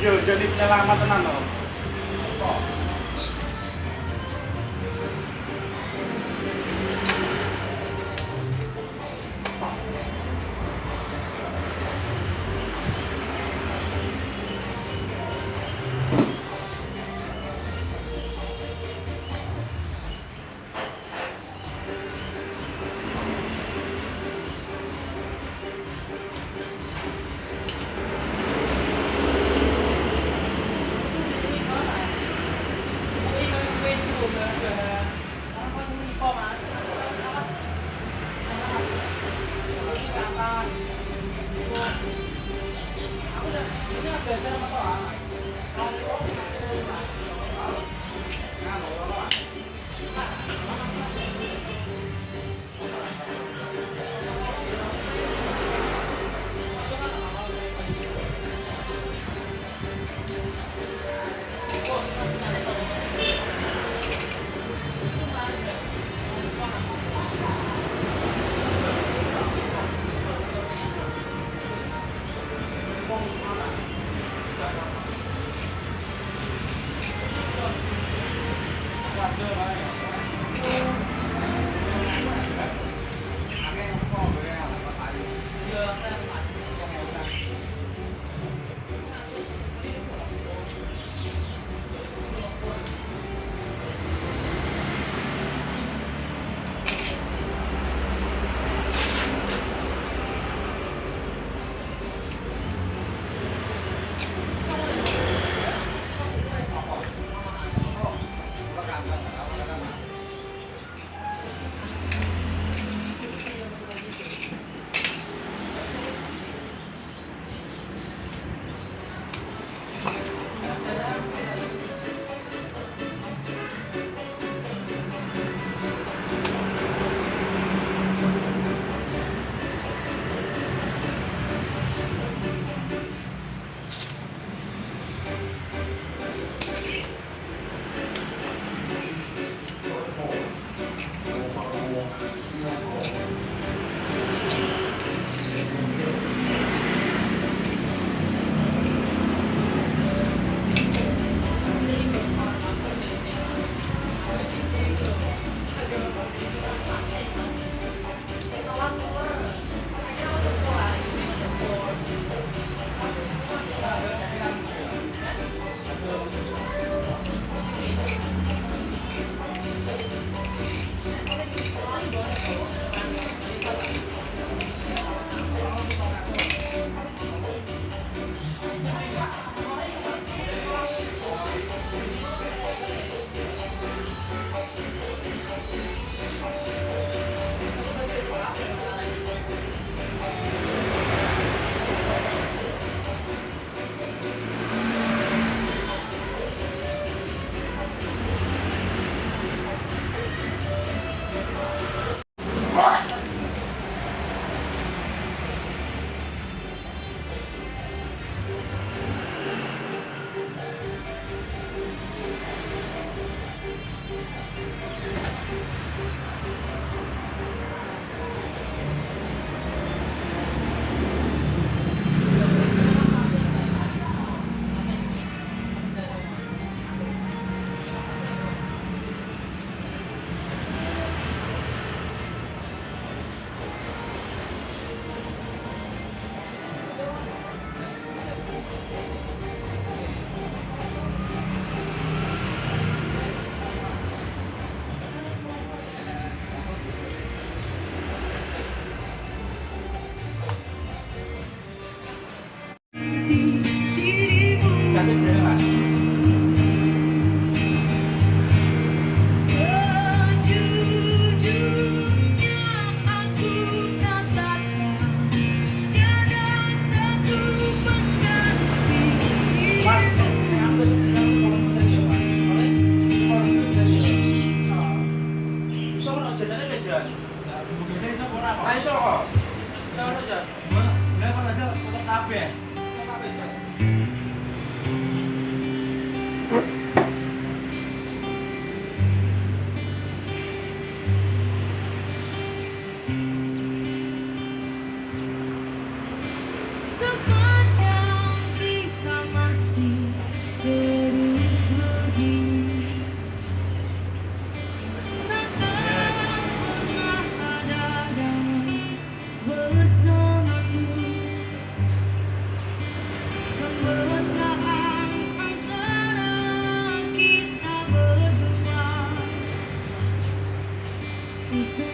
Yo, jadi penyelamat tenan loh.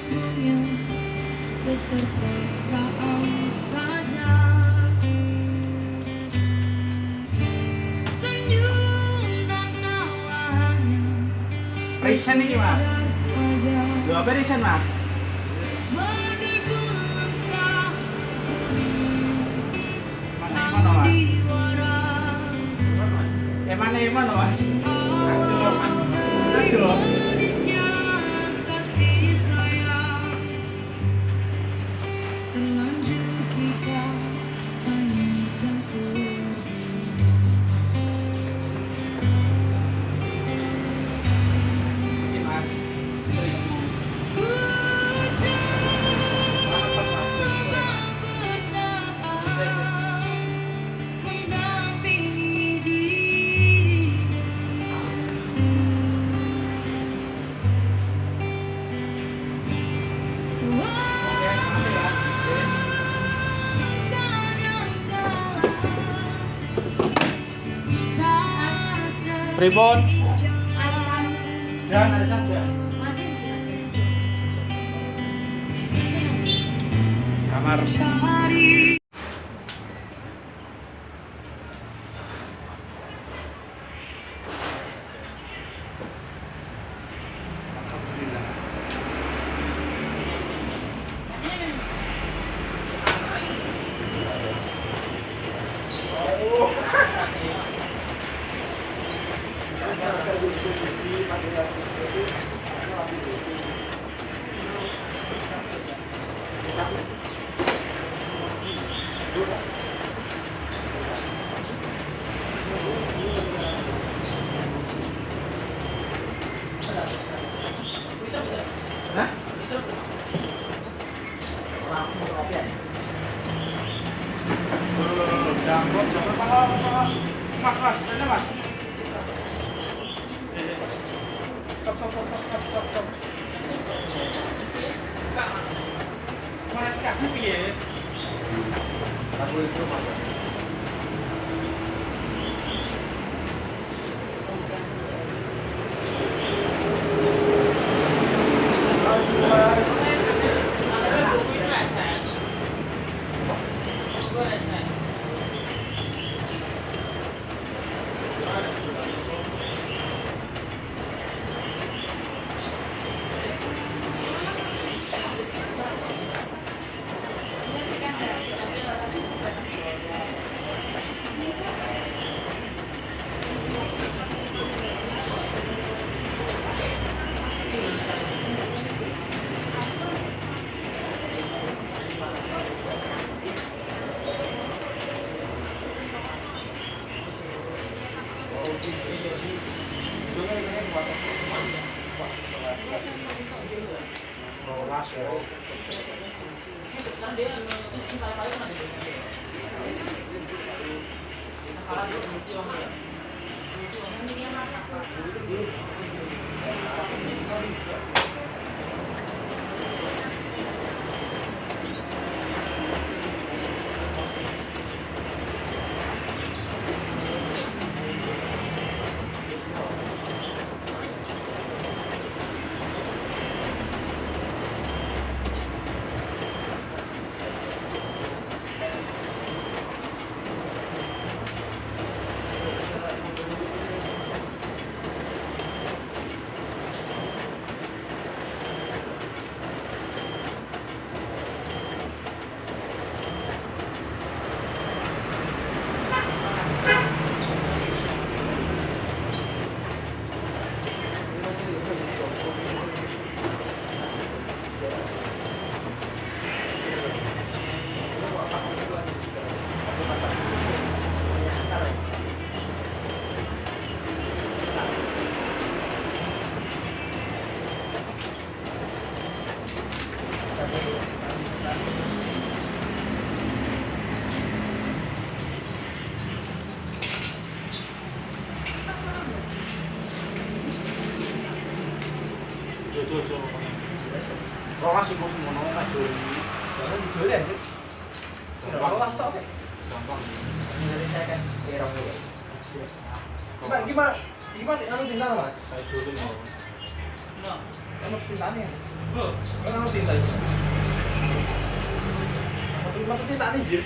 punya keterpaksaan saja. Senyum dan tawa hanya Reaction nih, Mas. sekedar saja. Dua reaction, Mas. Sebagai pelengkap Mana, Mas? sandiwara. Mana, Mas? Awal dari Aduh. manisnya kasih sayang, terlanjur kita tanyakan pergi. Ini, Mas. Ku bertahan mendampingi dirimu. Pripun? Jangan ada saja. Kamar. Cari Hah? Jambon, Mas, mana, Mas? Stop. Mana kaki piye? Aku itu, Mas. Rolas iku semono maju. Jangan dijualin sih. Rolas tok. Gampang. Dari saya kan erong ya. Mbak gimana? Gimana anu tinggal Mas? Saya jualin mau. Nah, anu pintane. Kan tinta aja. Matu tinta anjir.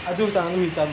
Aduh, tanganku hitam.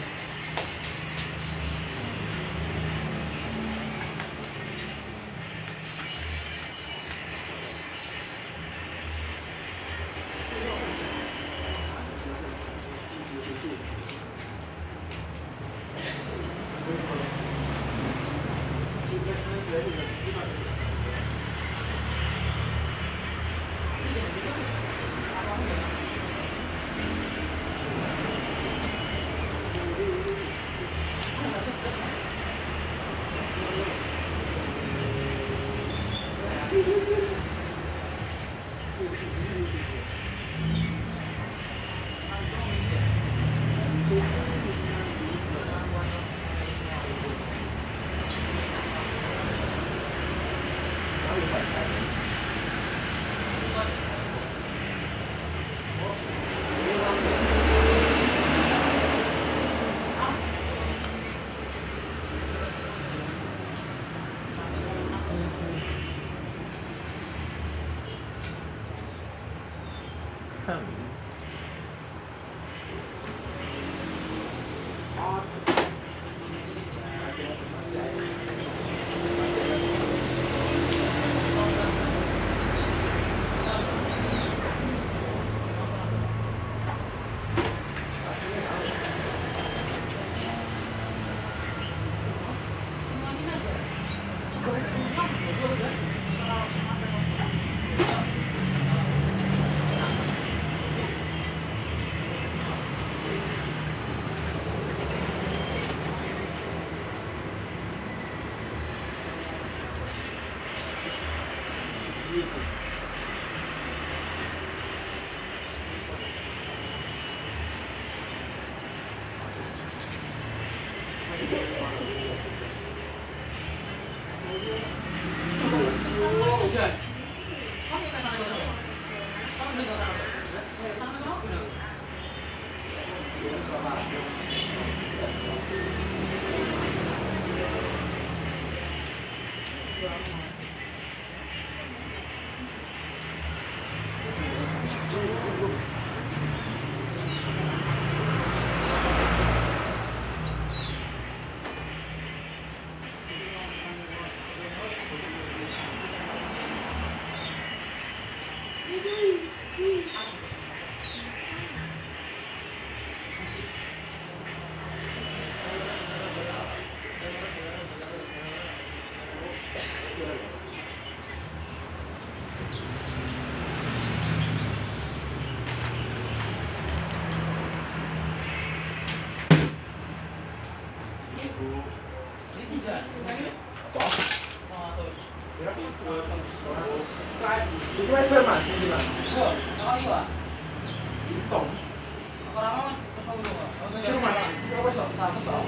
Itu es berman, ini bang. Oh, apa gua? Tong. Orang mau kosong dulu. Itu mana? Itu kosong, satu kosong.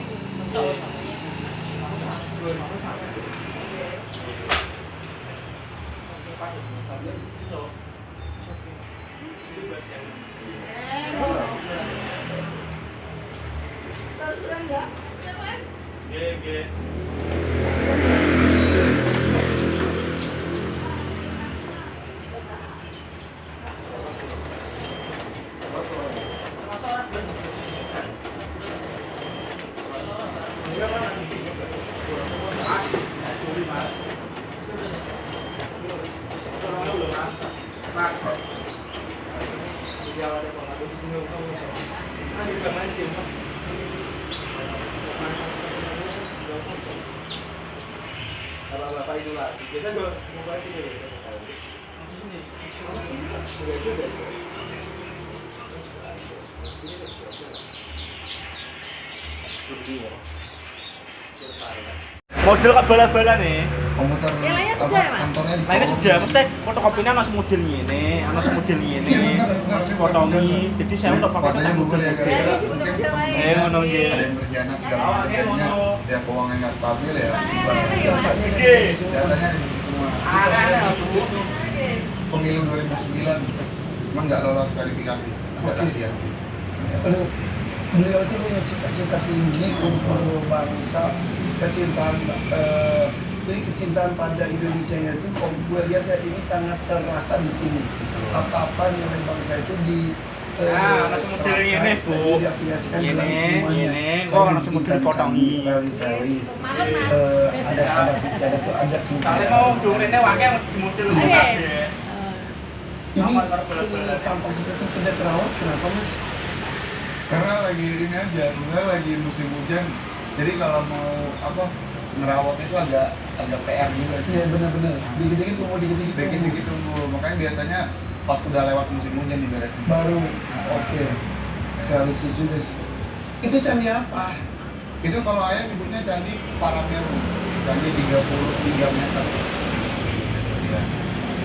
Bapak itu lah, kita mau buat ini. Model kak bala-bala nih. Komputer Yang lainnya sudah ya, Mas? kantornya di Lainnya sudah, mesti fotokopinya masih model ini, masih model ini, masih fotomi. Jadi saya udah pakai Fotonya Google ya, model. gara-gara Ini mungkin model lain. Ngono ada nggih. yang berkhianat segala Oh, macam, oke, jadinya ngono. dia keuangan nggak stabil ya. Oke. Datanya di situ semua. Pemilu 2009 emang nggak lolos verifikasi, agak kasihan sih. Beliau itu punya cita-cita tinggi untuk bangsa, kecintaan sebetulnya kecintaan pada Indonesia itu, kalau gue lihat ya ini sangat terasa di sini. Apa-apa nilai bangsa itu di Nah, nasi model ini, Bu. diaplikasikan Ini, dalam semuanya. ini. Kok nasi model dipotongi? Ada istiadat tuh ada Kali mau durene wakil model kabeh. ini tampak seperti tidak terawat, kenapa mas? Karena lagi ini aja, sebenarnya lagi musim hujan. Jadi kalau mau apa ngerawat itu agak PR juga. Iya benar-benar. Dikit-dikit tunggu, dikit-dikit Dikit-dikit tunggu. Makanya biasanya pas udah lewat musim hujan diberesin. baru oke. Realistis juga sih. Itu candi apa? Itu kalau ayah nyebutnya candi Parameru. Candi 33 meter. Iya.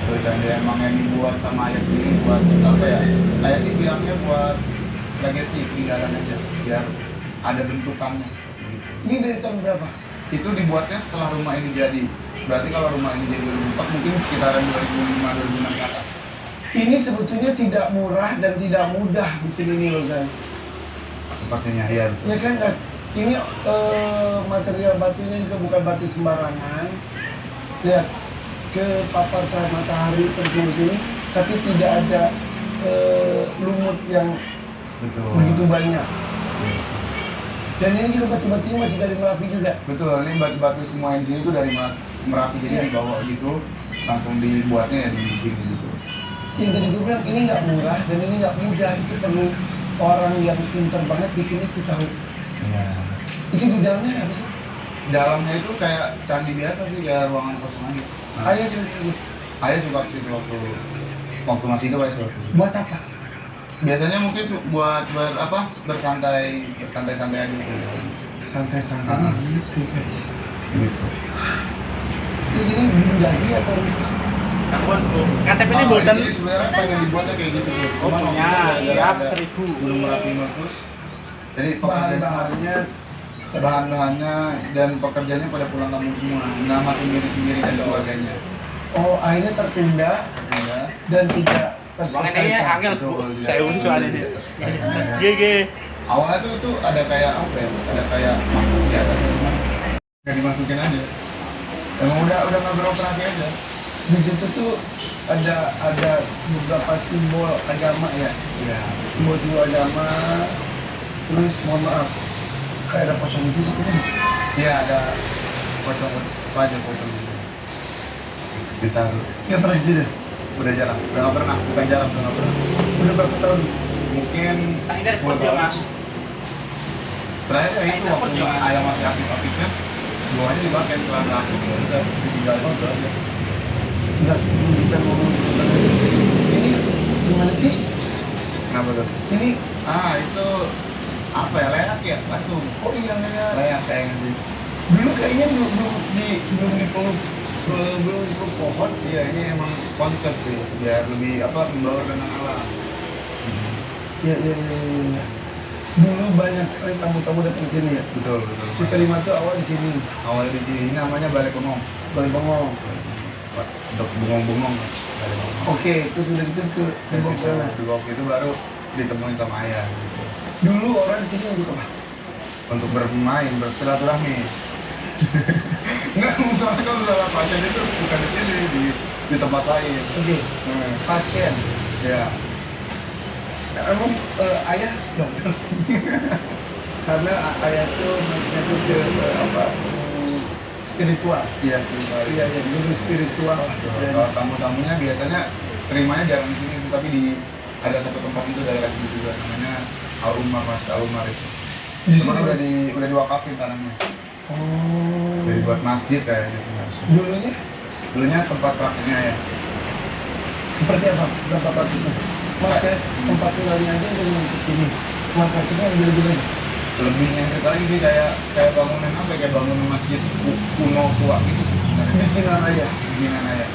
Itu candi emang yang dibuat sama ayah sendiri buat apa ya? Ayah sih bilangnya buat legacy tinggalan aja biar ada bentukannya. Ini dari tahun berapa? Itu dibuatnya setelah rumah ini jadi. Berarti kalau rumah ini jadi 2004 mungkin sekitaran 2005-2006 ke atas. Ini sebetulnya tidak murah dan tidak mudah bikin ini loh guys. Sepertinya ya. Ya kan, dan ini material batunya juga bukan batu sembarangan. Lihat, ke papar cahaya matahari terus ini, tapi tidak ada lumut yang Betul. begitu banyak. Dan ini juga batu-batunya masih dari Merapi juga. Betul, ini batu-batu semua yang di sini itu dari Merapi, jadi Iya. dibawa gitu, langsung dibuatnya ya di sini gitu. Yang tadi gue bilang ini nggak murah dan ini nggak mudah, itu perlu orang yang pintar banget bikin itu tahu. Iya. Itu di dalamnya apa sih? Dalamnya itu kayak candi biasa sih, kayak ruangan kosong aja. Ayah coba sini. Ayah suka ke situ waktu masih itu ayah suka. Buat apa? Biasanya mungkin buat apa bersantai aja gitu. Santai-santai. Ah. Gitu. Gitu. Di sini belum jadi atau rusak? Sampun, Bu. KTP ini mboten. Jadi sebenarnya pengen dibuatnya kayak gitu tuh. Oh, Cuman punya. waktu itu Siap, ada 1000. Gunung Merapi meletus. Jadi Bahan-bahannya bahan-bahannya dan pekerjanya pada pulang kampung semua. Nama sendiri-sendiri dan keluarganya. oh akhirnya tertunda Ya. dan tidak Bang ini terselesaikan. angel, Bu. Betul, iya. Saya usus soal ini. Iya. GG. Awalnya tuh ada kayak apa ya? Ada kayak makhluk di atasnya cuman nggak dimasukin aja. Emang udah nggak beroperasi aja. Di situ tuh ada beberapa simbol agama ya, Iya. simbol agama. Terus mohon maaf, kayak ada pocong itu sih kan? Iya ada pocong pocong gitu. Ditaruh. Ya pernah di sini. Udah jarang, udah nggak pernah, bukan jarang, udah nggak pernah. Udah berapa tahun? Mungkin Tak ini pun dia Mas. terakhir ya itu waktu ayam masih aktif-aktifnya, buahnya dipakai setelah masuk, udah ditinggalin gitu aja. Enggak, sebelum kita ngomong tentang ini gimana sih? Kenapa tuh? Ini Itu apa ya, leak ya, batu. oh iya ya. Leak kayak gitu. Dulu kayaknya belum dipeluk pohon. Iya, ini emang konsep sih, biar lebih apa membawa dengan alam. Iya. Dulu banyak sekali tamu-tamu datang ke sini ya. Betul. Kita lima tuh awal di sini. Awalnya di sini namanya Balai Bengong. Balai Bengong. Untuk bengong-bengong. Balai Bengong. Oke, itu sudah gitu ke Bengong sana. Di waktu itu baru ditemuin sama ayah gitu. Dulu orang di sini untuk apa? Untuk bermain, bersilaturahmi. Enggak, misalnya kalau udah pasien itu bukan di sini, di tempat lain. Oke, Hmm. pasien. Ya. Emang ayah dong. Karena ayah tuh maksudnya tuh ke spiritual. Iya, Iya, dulu spiritual. Kalau tamu-tamunya biasanya terimanya jarang di sini, tapi ada satu tempat itu daerah sini juga namanya Al-Umar, Mas Al-Umar itu. Cuman udah diwakafin tanahnya. Oh. Udah dibuat masjid kayak gitu. Dulunya Dulunya tempat praktiknya ya. seperti apa? Berapa praktiknya? Maka tempat tinggalnya aja udah untuk ini. Tempat praktiknya yang gila-gila. Lebihnya itu lagi sih kayak bangunan apa? Kayak bangunan masjid kuno tua gitu. Bikinan aja. Bikinan aja.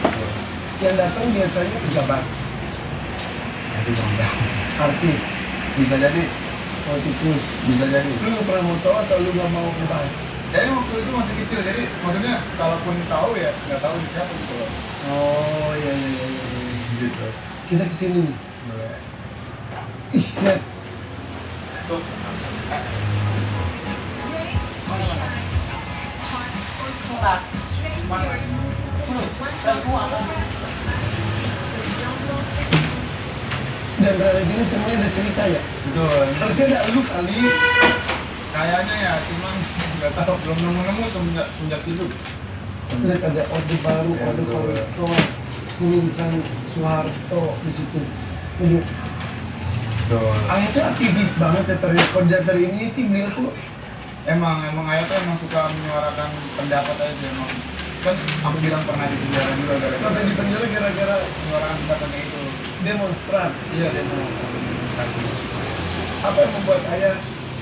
Yang datang biasanya pejabat, Jadi bangga. artis, Bisa jadi, politikus. bisa jadi. Lu nggak pernah mau tahu atau lu nggak mau ngebahas? Jadi waktu itu masih kecil, jadi maksudnya kalaupun tahu ya nggak tahu di siapa gitu loh. Oh iya. Gitu. Kita kesini nih. Boleh. Ih, lihat. Tuh. Dan reality ini semuanya ada cerita ya. Betul. Harusnya ada lu kali. Kayaknya ya, cuman nggak tahu, belum nemu semenjak hidup. Lihat ada orde baru, Ya, orde betul. Soeharto, turunkan Soeharto di situ. Jadi Betul. Ayah tuh aktivis banget ya terlihat. Kalau dari ini sih beliau tuh Emang Ayah tuh emang suka menyuarakan pendapat aja emang. Kan aku bilang pernah di penjara juga gara-gara sampai di penjara gara-gara menyuarakan pendapatnya itu. demonstran. Iya, demo demonstrasi. Apa yang membuat ayah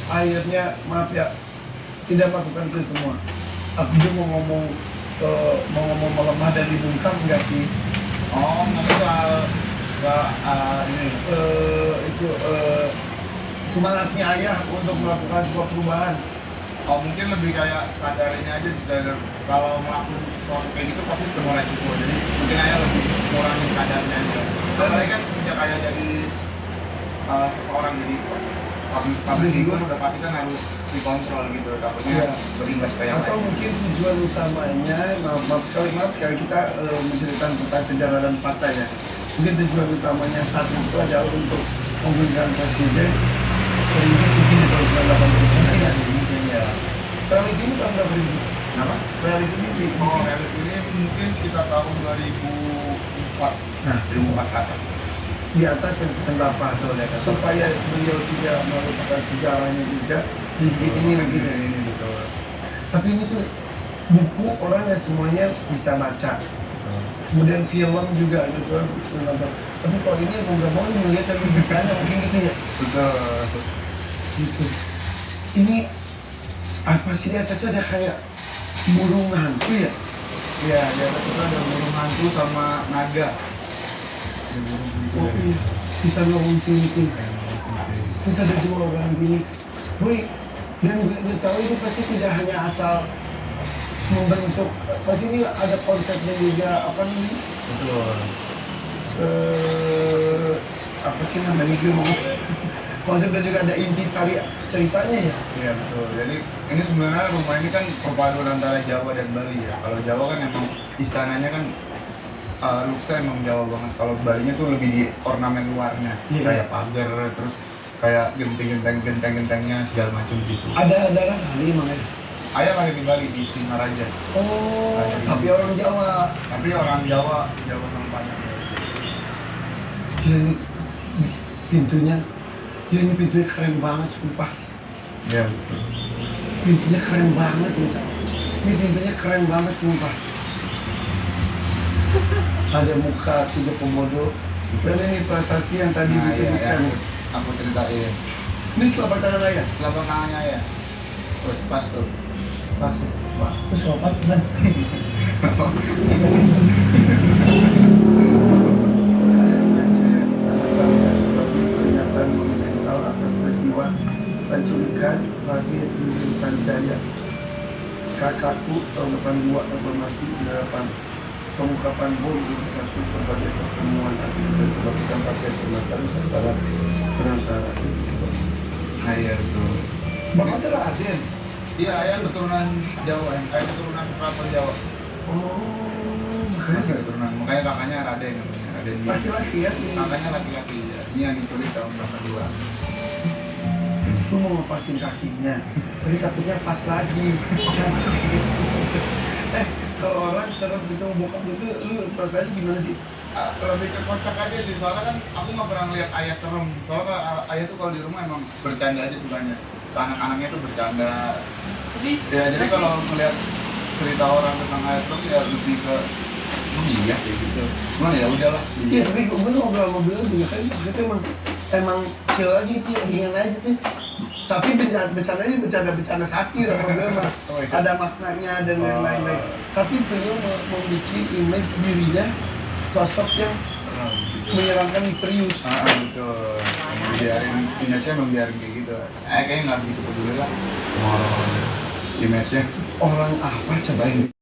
akhirnya maaf ya tidak melakukan itu semua? Aku juga mau ngomong melemah dan dibungkam enggak sih? Oh, nggak soal ini. Semangatnya ayah untuk melakukan sebuah perubahan. Oh, mungkin lebih kayak sadarinnya aja sih, sadar kalau melakukan sesuatu kayak gitu pasti ketemu resiko. Jadi mungkin Ayah lebih kurangin kadarnya aja. Apalagi kan semenjak Ayah jadi seseorang, jadi public figure udah pasti kan harus dikontrol gitu, takutnya Iya. berimbas ke yang Atau lain. mungkin tujuan utamanya, maaf kalau kita menceritakan tentang sejarah dan fakta ya. Mungkin tujuan utamanya saat itu adalah untuk memilih presiden pemimpin mungkin di tahun 1980 Mungkin ya. Reality ini tahun berapa ribu? Kenapa? Reality ini Oh, reality ini mungkin sekitar tahun 2004. Nah, 2004 ke atas. di atas yang kenapa Betul ya, kan? supaya beliau tidak melupakan sejarahnya juga dibikin ini begini. Ini betul. Tapi ini tuh buku orang yang semuanya bisa baca. Kemudian film juga ada soal nonton. Tapi kalau ini mau nggak mau melihat dari beritanya mungkin gitu ya. Betul. Gitu. Ini apa sih di atasnya ada kayak burung hantu ya? Iya, di atas itu ada burung hantu sama naga. Ada burung gitu. Oh iya, bisa ngomong sini tuh. Terus ada dua orang gini. Boy, dan gue tahu itu pasti tidak hanya asal membentuk, pasti ini ada konsepnya juga apa namanya? Betul. Apa sih namanya gue mau konsepnya juga ada intisari ceritanya ya. Iya betul. Jadi ini sebenarnya rumah ini kan perpaduan antara Jawa dan Bali ya. Kalau Jawa kan emang istananya kan luksnya emang Jawa banget. Kalau Balinya tuh lebih di ornamen luarnya, Iya. kayak pagar, terus kayak genteng-gentengnya segala macam gitu. Ada darah kali emang ya. Ayah lahir di Bali di Singaraja. Oh, tapi orang Jawa. Tapi orang Jawa sama Padang. Gila ini pintunya, gila ini pintunya keren banget, sumpah. Iya betul. Pintunya keren banget gitu. Ini pintunya keren banget, sumpah. Ada muka tiga komodo. Dan ini prasasti yang tadi Nah, disebutkan. aku ceritain. Ini telapak tangan ayah. Telapak tangannya ya. Terus pas tuh. Pas, Wah, terus kalau pas kan? Bangsa sebagai peringatan monumental atas peristiwa penculikan Raden Insan Jaya. Kakakku tahun 82 reformasi 98 pengungkapan bom di satu berbagai pertemuan aktivis dan kebangkitan partai Sumatera Nusantara penantara itu. Nah iya betul. Bang ada Raden. Iya, ayah keturunan Jawa, ayah keturunan keraton Jawa. Oh, Masih makanya keturunan, makanya kakaknya Raden namanya, Raden. laki-laki ya. Kakaknya laki-laki, ya. Ini yang diculik tahun 82. Lu mau ngepasin kakinya, tapi takutnya pas lagi. Kalau orang serem gitu bokap gitu, lu perasaannya gimana sih? Lebih ke kocak aja sih, soalnya kan aku nggak pernah ngeliat ayah serem. Soalnya ayah tuh kalau di rumah emang bercanda aja sukanya. Ke anak-anaknya tuh bercanda. Ya jadi kalau ngeliat cerita orang tentang ayah serem ya lebih ke iya kayak gitu. Cuma ya udahlah. Iya, tapi gue ngobrol sama beliau juga kan, itu emang chill aja sih, ringan aja sih. Tapi bercandanya bercanda satir sama beliau mah. Oh, iya. Ada maknanya dan Oh. lain-lain. Tapi beliau membuat image dirinya sosok yang menyeramkan misterius. Betul. Biarin image-nya emang biarin kayak gitu. Kayaknya nggak begitu peduli lah sama orang image-nya. Orang apa coba ini?